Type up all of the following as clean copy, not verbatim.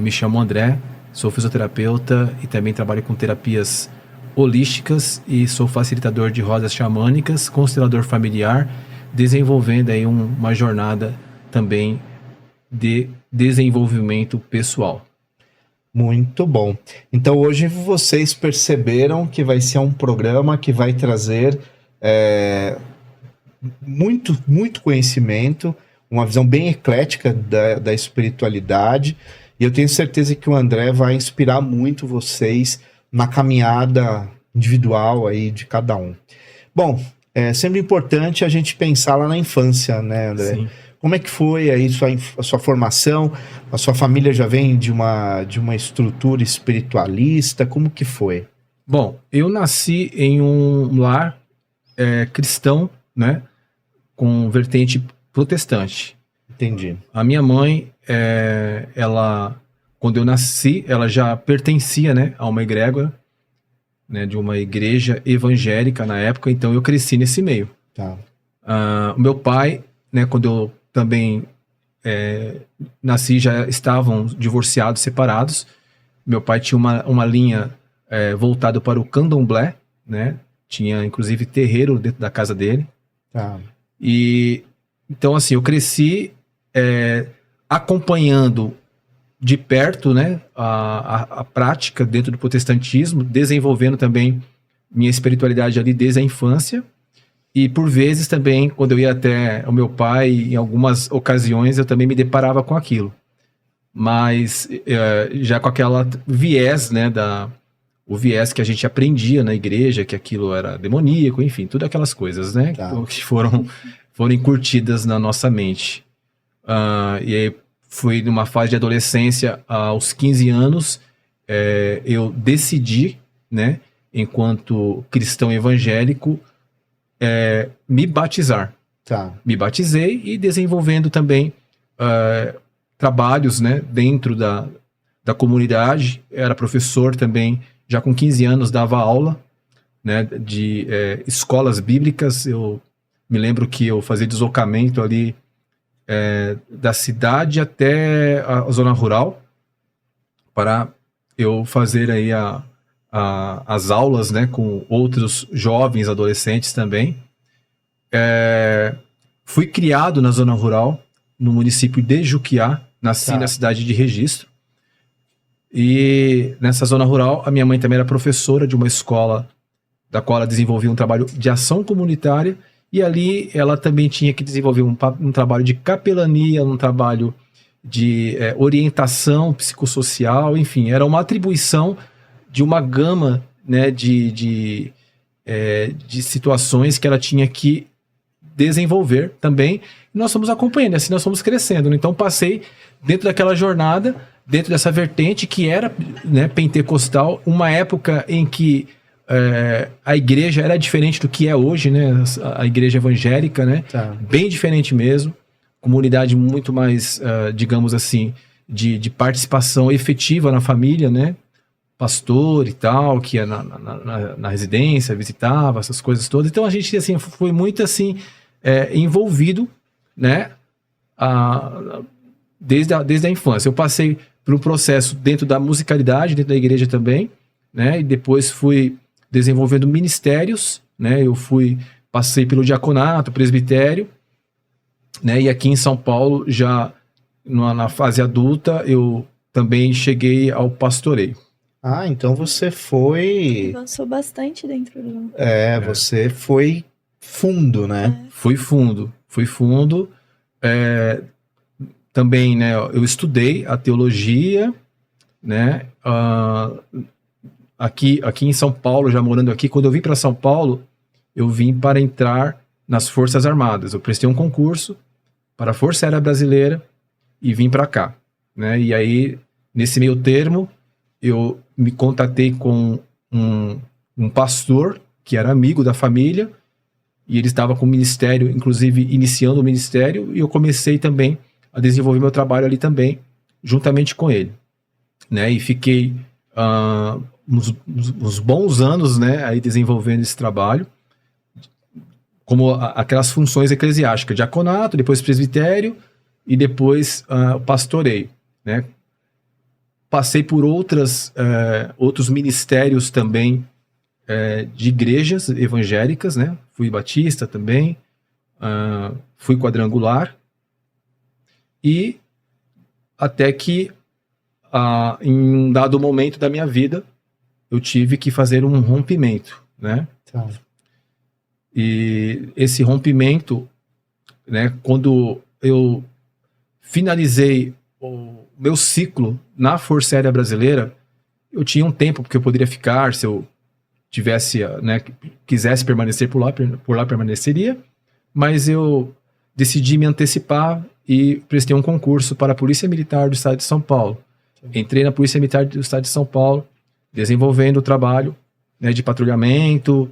Me chamo André, sou fisioterapeuta e também trabalho com terapias holísticas e sou facilitador de rodas xamânicas, constelador familiar, desenvolvendo aí uma jornada também de desenvolvimento pessoal. Muito bom. Então hoje vocês perceberam que vai ser um programa que vai trazer muito conhecimento, uma visão bem eclética da espiritualidade, e eu tenho certeza que o André vai inspirar muito vocês na caminhada individual aí de cada um. Bom, é sempre importante a gente pensar lá na infância, né, André? Sim. Como é que foi aí a sua formação? A sua família já vem de uma estrutura espiritualista? Como que foi? Bom, eu nasci em um lar cristão, né, com vertente protestante. Entendi. A minha mãe, quando eu nasci, ela já pertencia, né, a uma egrégora, né, de uma igreja evangélica na época, então eu cresci nesse meio. Tá. O meu pai, né, quando eu também nasci, já estavam divorciados, separados. Meu pai tinha uma linha voltada para o candomblé, né, tinha inclusive terreiro dentro da casa dele. Tá. E então, assim, eu cresci acompanhando de perto, né, a prática dentro do protestantismo, desenvolvendo também minha espiritualidade ali desde a infância. E por vezes também, quando eu ia até o meu pai, em algumas ocasiões eu também me deparava com aquilo. Mas já com aquela viés, né, o viés que a gente aprendia na igreja, que aquilo era demoníaco, enfim, tudo aquelas coisas, né, Tá. que foram incutidas na nossa mente. E aí fui numa fase de adolescência, aos 15 anos, eu decidi, né, enquanto cristão evangélico, me batizar. Tá. Me batizei e desenvolvendo também trabalhos, né, dentro da comunidade. Era professor também, já com 15 anos dava aula, né, de escolas bíblicas. Eu me lembro que eu fazia deslocamento ali da cidade até a zona rural para eu fazer aí as aulas, né, com outros jovens, adolescentes também. Fui criado na zona rural, no município de Juquiá, nasci Tá. na cidade de Registro. E nessa zona rural, a minha mãe também era professora de uma escola da qual ela desenvolvia um trabalho de ação comunitária, e ali ela também tinha que desenvolver um trabalho de capelania, um trabalho de orientação psicossocial, enfim, era uma atribuição de uma gama, né, de situações que ela tinha que desenvolver também. E nós fomos acompanhando, assim nós fomos crescendo. Então passei dentro daquela jornada, dentro dessa vertente que era, né, pentecostal, uma época em que a igreja era diferente do que é hoje, né, a igreja evangélica, né, Tá. bem diferente mesmo, comunidade muito mais, digamos assim, de participação efetiva na família, né, pastor e tal, que ia na residência, visitava, essas coisas todas. Então a gente, assim, foi muito, assim, envolvido, né, desde a infância. Eu passei por um processo dentro da musicalidade, dentro da igreja também, né, e depois fui desenvolvendo ministérios, né, passei pelo diaconato, presbitério, né, e aqui em São Paulo, já na fase adulta, eu também cheguei ao pastoreio. Ah, então você foi... Avançou bastante dentro do... você foi fundo, né? Fui fundo. Também, né, eu estudei a teologia, né, aqui em São Paulo, já morando aqui. Quando eu vim para São Paulo, eu vim para entrar nas Forças Armadas. Eu prestei um concurso para a Força Aérea Brasileira e vim para cá, né, e aí, nesse meio termo, eu me contatei com um pastor que era amigo da família, e ele estava com o ministério, inclusive iniciando o ministério, e eu comecei também a desenvolver meu trabalho ali também, juntamente com ele, né, e fiquei uns bons anos, né, aí desenvolvendo esse trabalho, como aquelas funções eclesiásticas, diaconato, depois presbitério, e depois pastoreio, né. passei por outros ministérios também de igrejas evangélicas, né? Fui batista também, fui quadrangular, e até que em um dado momento da minha vida eu tive que fazer um rompimento, né? Tá. E esse rompimento, né, quando eu finalizei o meu ciclo na Força Aérea Brasileira, eu tinha um tempo porque eu poderia ficar, se eu tivesse, né, quisesse permanecer por lá permaneceria, mas eu decidi me antecipar e prestei um concurso para a Polícia Militar do Estado de São Paulo. Entrei na Polícia Militar do Estado de São Paulo, desenvolvendo o trabalho, né, de patrulhamento,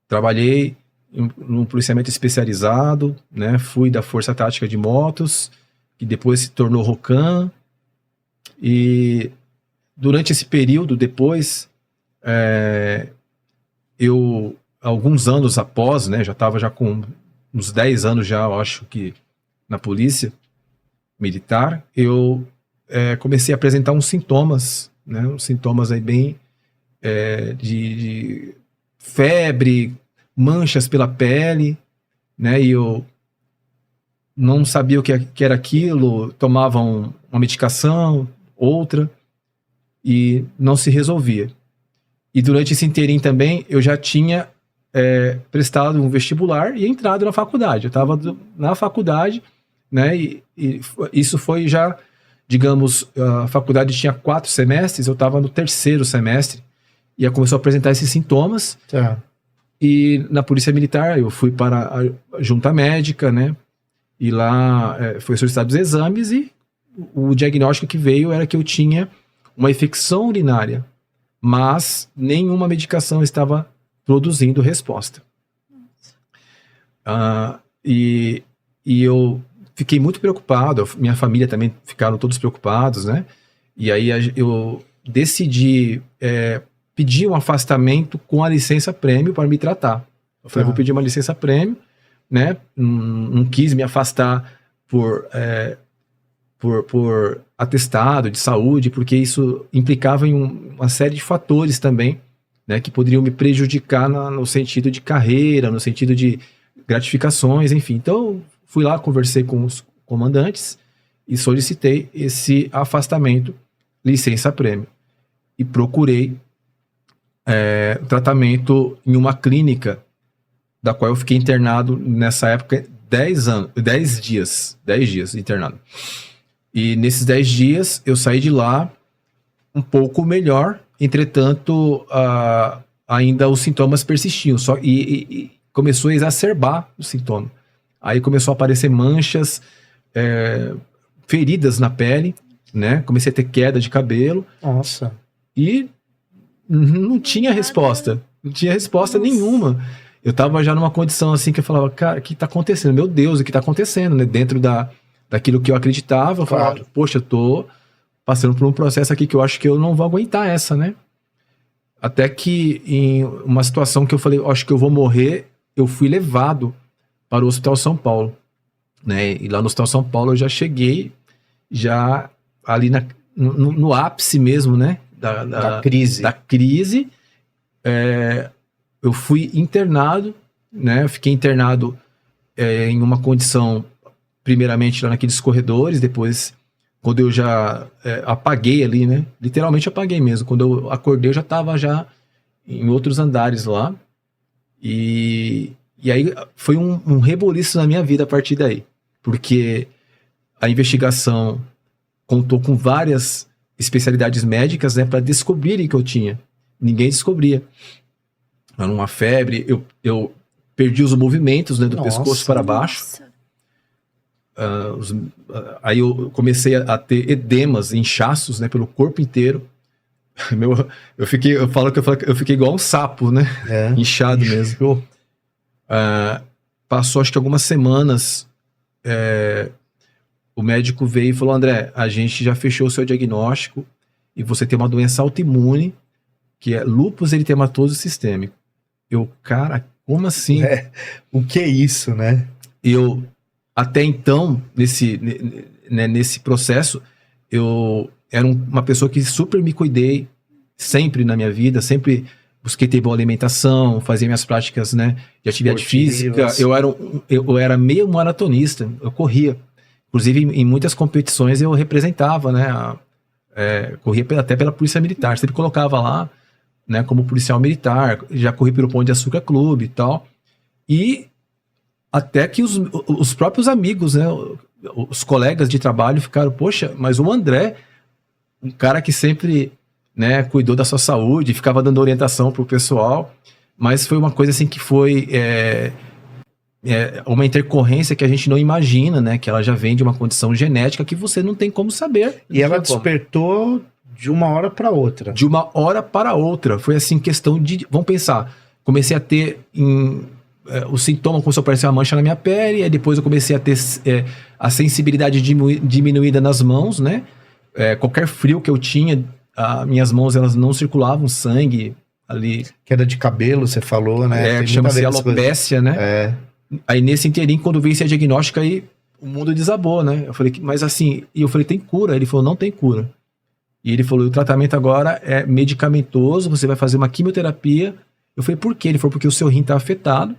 trabalhei num policiamento especializado, né, fui da Força Tática de Motos, que depois se tornou ROCAM, e durante esse período depois, eu, alguns anos após, né, já estava já com uns 10 anos já, eu acho que, na polícia militar, eu comecei a apresentar uns sintomas, né, uns sintomas aí bem de febre, manchas pela pele, né, e eu não sabia o que era aquilo, tomava uma medicação, outra, e não se resolvia. E durante esse inteirinho também, eu já tinha prestado um vestibular e entrado na faculdade. Eu estava na faculdade, né, e isso foi já, digamos, a faculdade tinha 4 semestres, eu estava no 3º semestre, e já começou a apresentar esses sintomas. Tá. E na Polícia Militar eu fui para a junta médica, né? E lá foi solicitados os exames e o diagnóstico que veio era que eu tinha uma infecção urinária, mas nenhuma medicação estava produzindo resposta. E eu fiquei muito preocupado, minha família também ficaram todos preocupados, né? E aí eu decidi pedir um afastamento com a licença-prêmio para me tratar. Eu falei, vou pedir uma licença-prêmio, né? Não quis me afastar por atestado de saúde, porque isso implicava em uma série de fatores também, né, que poderiam me prejudicar no sentido de carreira, no sentido de gratificações, enfim. Então, fui lá, conversei com os comandantes e solicitei esse afastamento, licença-prêmio. E procurei tratamento em uma clínica da qual eu fiquei internado nessa época 10 dias internado. E nesses 10 dias eu saí de lá um pouco melhor, entretanto ainda os sintomas persistiam, e começou a exacerbar o sintoma. Aí começou a aparecer manchas, feridas na pele, né? Comecei a ter queda de cabelo. Nossa. E não tinha resposta. Não tinha resposta nenhuma. Eu tava já numa condição assim que eu falava, cara, o que tá acontecendo? Meu Deus, o que tá acontecendo? Né? Dentro daquilo que eu acreditava, eu falava, poxa, eu tô passando por um processo aqui que eu acho que eu não vou aguentar essa, né? Até que em uma situação que eu falei, acho que eu vou morrer, eu fui levado para o Hospital São Paulo, né? E lá no Hospital São Paulo eu já cheguei, já ali no ápice mesmo, né? Da crise. Eu fui internado, né? Eu fiquei internado em uma condição, primeiramente lá naqueles corredores, depois, quando eu já apaguei ali, né? Literalmente apaguei mesmo. Quando eu acordei, eu já estava já em outros andares lá. E aí foi um reboliço na minha vida a partir daí. Porque a investigação contou com várias especialidades médicas, né? Para descobrirem que eu tinha. Ninguém descobria. Era uma febre, eu perdi os movimentos, né, do pescoço para baixo. Aí eu comecei a ter edemas, inchaços, né, pelo corpo inteiro. Eu falo que eu fiquei igual um sapo, né? Inchado mesmo. Passou acho que algumas semanas, o médico veio e falou, André, a gente já fechou o seu diagnóstico e você tem uma doença autoimune, que é lúpus eritematoso sistêmico. Cara, como assim? O que é isso, né? Até então, nesse processo, eu era uma pessoa que super me cuidei, sempre na minha vida, sempre busquei ter boa alimentação, fazia minhas práticas, né, de atividade física. Eu era meio maratonista, eu corria. Inclusive, em muitas competições eu representava, né, corria até pela Polícia Militar, sempre colocava lá, né, como policial militar, já corri pelo Pão de Açúcar Clube e tal. E até que os próprios amigos, né, os colegas de trabalho ficaram, poxa, mas o André, um cara que sempre, né, cuidou da sua saúde, ficava dando orientação pro pessoal, mas foi uma coisa assim que foi uma intercorrência que a gente não imagina, né, que ela já vem de uma condição genética que você não tem como saber. E ela despertou de uma hora para outra. De uma hora para outra. Foi assim, questão de... Vamos pensar. Comecei a ter... o sintoma começou a aparecer uma mancha na minha pele, aí depois eu comecei a ter a sensibilidade diminuída nas mãos, né? Qualquer frio que eu tinha, minhas mãos elas não circulavam sangue ali. Queda de cabelo, você falou, né? Que chama-se alopécia, né? Aí nesse inteirinho, quando veio esse diagnóstico, aí o mundo desabou, né? Eu falei, mas assim... E eu falei, tem cura? Ele falou, não tem cura. E ele falou, o tratamento agora é medicamentoso, você vai fazer uma quimioterapia. Eu falei, por quê? Ele falou, porque o seu rim está afetado,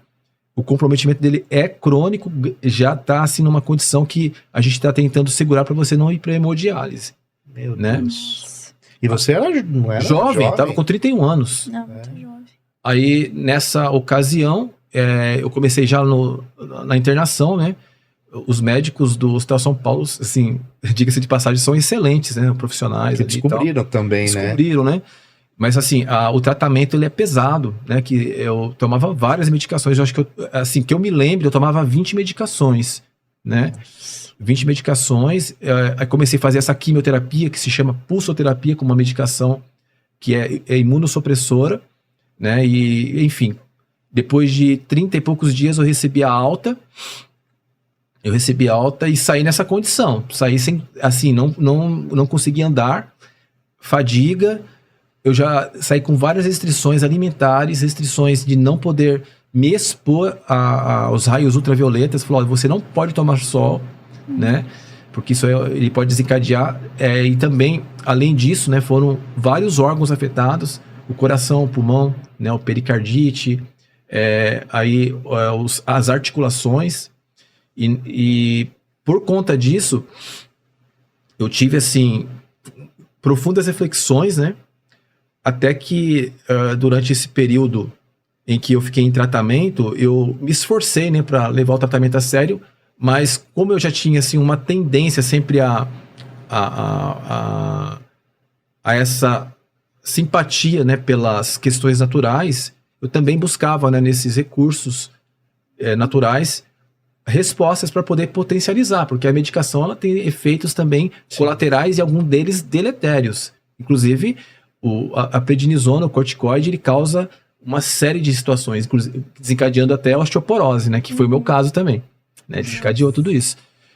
o comprometimento dele é crônico, já está assim numa condição que a gente está tentando segurar para você não ir para hemodiálise. Meu né? Deus. E você não era jovem? Tava com 31 anos. Não, muito jovem. Aí, nessa ocasião, eu comecei já na internação, né? Os médicos do Hospital São Paulo, assim, diga-se de passagem, são excelentes, né? Profissionais. Que descobriram também, Descobriram, né? Mas, assim, o tratamento, ele é pesado, né? Que eu tomava várias medicações. Eu acho que, que eu me lembro, eu tomava 20 medicações, né? 20 medicações. Aí comecei a fazer essa quimioterapia, que se chama pulsoterapia, com uma medicação que é imunossupressora, né? E, enfim, depois de 30 e poucos dias eu recebi a alta. Eu recebi alta e saí nessa condição. Saí sem, assim, não consegui andar, fadiga. Eu já saí com várias restrições alimentares, restrições de não poder me expor aos raios ultravioletas. Falou, você não pode tomar sol, né? Porque isso ele pode desencadear. E também, além disso, né, foram vários órgãos afetados. O coração, o pulmão, né, o pericardite, as articulações. E por conta disso, eu tive, assim, profundas reflexões, né? Até que, durante esse período em que eu fiquei em tratamento, eu me esforcei, né, para levar o tratamento a sério, mas como eu já tinha, assim, uma tendência sempre a essa simpatia, né, pelas questões naturais, eu também buscava, né, nesses recursos naturais, respostas para poder potencializar, porque a medicação ela tem efeitos também colaterais e alguns deles deletérios. Inclusive, a prednisona, o corticoide, ele causa uma série de situações, desencadeando até a osteoporose, né, que foi o meu caso também, né, desencadeou tudo isso.